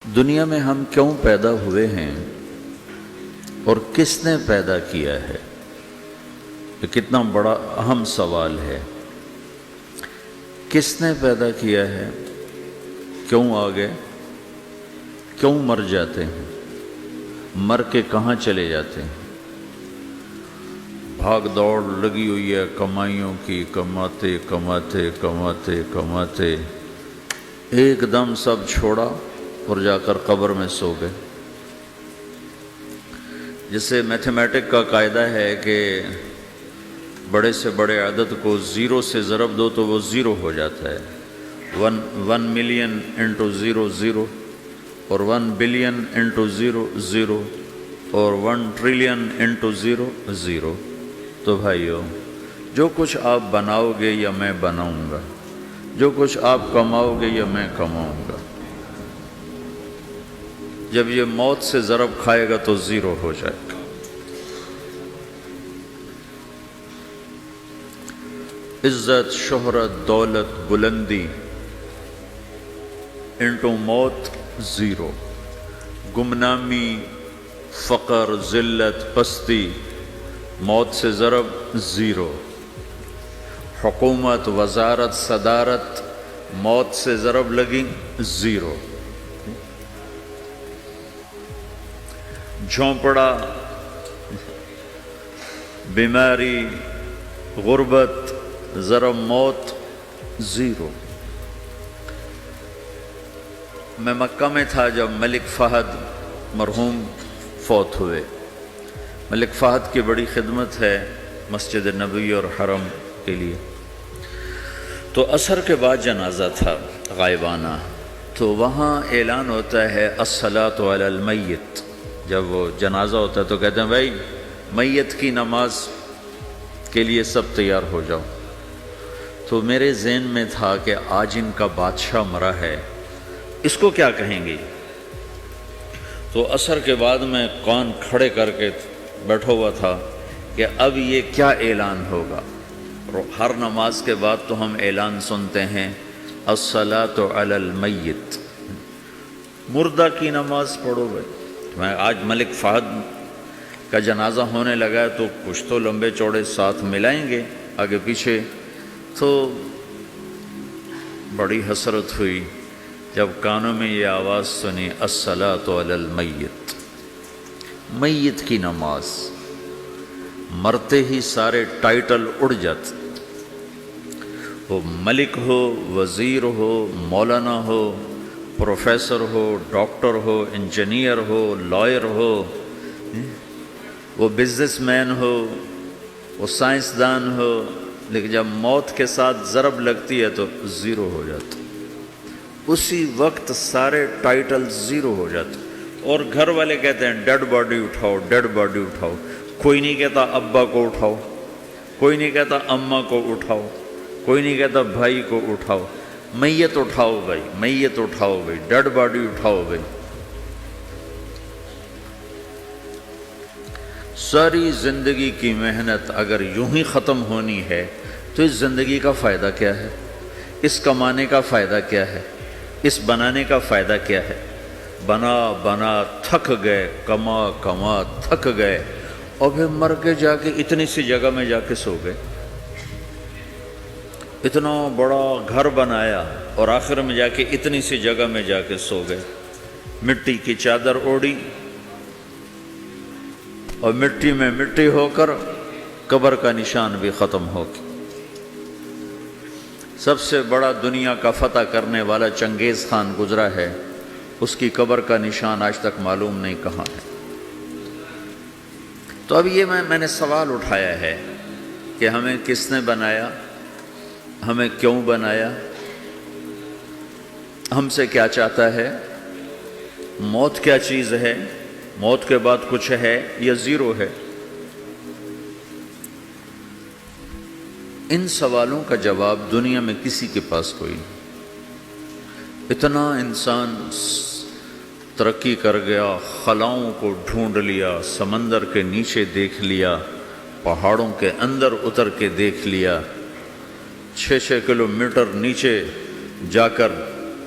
دنیا میں ہم کیوں پیدا ہوئے ہیں اور کس نے پیدا کیا ہے؟ یہ کتنا بڑا اہم سوال ہے۔ کس نے پیدا کیا ہے؟ کیوں آ گئے؟ کیوں مر جاتے ہیں؟ مر کے کہاں چلے جاتے ہیں؟ بھاگ دوڑ لگی ہوئی ہے کمائیوں کی، کماتے کماتے کماتے کماتے ایک دم سب چھوڑا اور جا کر قبر میں سو گئے۔ جسے میتھمیٹک کا قاعدہ ہے کہ بڑے سے بڑے عدد کو زیرو سے ضرب دو تو وہ زیرو ہو جاتا ہے۔ 1 ملین انٹو زیرو زیرو، اور 1 بلین انٹو زیرو زیرو، اور 1 ٹریلین انٹو زیرو زیرو۔ تو بھائیو، جو کچھ آپ بناؤ گے یا میں بناؤں گا، جو کچھ آپ کماؤ گے یا میں کماؤں گا، جب یہ موت سے ضرب کھائے گا تو زیرو ہو جائے گا۔ عزت، شہرت، دولت، بلندی انٹو موت زیرو، گمنامی، فقر، ذلت، پستی موت سے ضرب زیرو، حکومت، وزارت، صدارت موت سے ضرب لگی زیرو، جھونپڑا، بیماری، غربت ضرب موت زیرو۔ میں مکہ میں تھا جب ملک فہد مرحوم فوت ہوئے۔ ملک فہد کی بڑی خدمت ہے مسجد نبوی اور حرم کے لیے۔ تو عصر کے بعد جنازہ تھا غائبانہ، تو وہاں اعلان ہوتا ہے الصلاۃ علی المیت۔ جب وہ جنازہ ہوتا ہے تو کہتے ہیں بھائی میت کی نماز کے لیے سب تیار ہو جاؤ۔ تو میرے ذہن میں تھا کہ آج ان کا بادشاہ مرا ہے، اس کو کیا کہیں گے؟ تو عصر کے بعد میں کان کھڑے کر کے بیٹھا ہوا تھا کہ اب یہ کیا اعلان ہوگا۔ ہر نماز کے بعد تو ہم اعلان سنتے ہیں الصلاۃ علی المیت، مردہ کی نماز پڑھو بھائی۔ میں آج ملک فہد کا جنازہ ہونے لگا ہے تو کچھ تو لمبے چوڑے ساتھ ملائیں گے آگے پیچھے۔ تو بڑی حسرت ہوئی جب کانوں میں یہ آواز سنی الصلاۃ علی المیت، میت کی نماز۔ مرتے ہی سارے ٹائٹل اڑ جاتے، وہ ملک ہو، وزیر ہو، مولانا ہو، پروفیسر ہو، ڈاکٹر ہو، انجینئر ہو، لائر ہو، وہ بزنس مین ہو، وہ سائنسدان ہو، لیکن جب موت کے ساتھ ضرب لگتی ہے تو زیرو ہو جاتا، اسی وقت سارے ٹائٹل زیرو ہو جاتے۔ اور گھر والے کہتے ہیں ڈیڈ باڈی اٹھاؤ، ڈیڈ باڈی اٹھاؤ۔ کوئی نہیں کہتا ابا کو اٹھاؤ، کوئی نہیں کہتا اماں کو اٹھاؤ، کوئی نہیں کہتا بھائی کو اٹھاؤ۔ میت اٹھاؤ بھائی، میت اٹھاؤ بھائی، ڈیڈ باڈی اٹھاؤ بھائی۔ ساری زندگی کی محنت اگر یوں ہی ختم ہونی ہے تو اس زندگی کا فائدہ کیا ہے؟ اس کمانے کا فائدہ کیا ہے؟ اس بنانے کا فائدہ کیا ہے؟ بنا بنا تھک گئے، کما کما تھک گئے، اور پھر مر کے جا کے اتنی سی جگہ میں جا کے سو گئے۔ اتنا بڑا گھر بنایا اور آخر میں جا کے اتنی سی جگہ میں جا کے سو گئے۔ مٹی کی چادر اوڑھی اور مٹی میں مٹی ہو کر قبر کا نشان بھی ختم ہو گیا۔ سب سے بڑا دنیا کا فتح کرنے والا چنگیز خان گزرا ہے، اس کی قبر کا نشان آج تک معلوم نہیں کہاں ہے۔ تو اب یہ میں نے سوال اٹھایا ہے کہ ہمیں کس نے بنایا، ہمیں کیوں بنایا، ہم سے کیا چاہتا ہے، موت کیا چیز ہے، موت کے بعد کچھ ہے یا زیرو ہے؟ ان سوالوں کا جواب دنیا میں کسی کے پاس کوئی نہیں۔ اتنا انسان ترقی کر گیا، خلاؤں کو ڈھونڈ لیا، سمندر کے نیچے دیکھ لیا، پہاڑوں کے اندر اتر کے دیکھ لیا، 6 کلومیٹر نیچے جا کر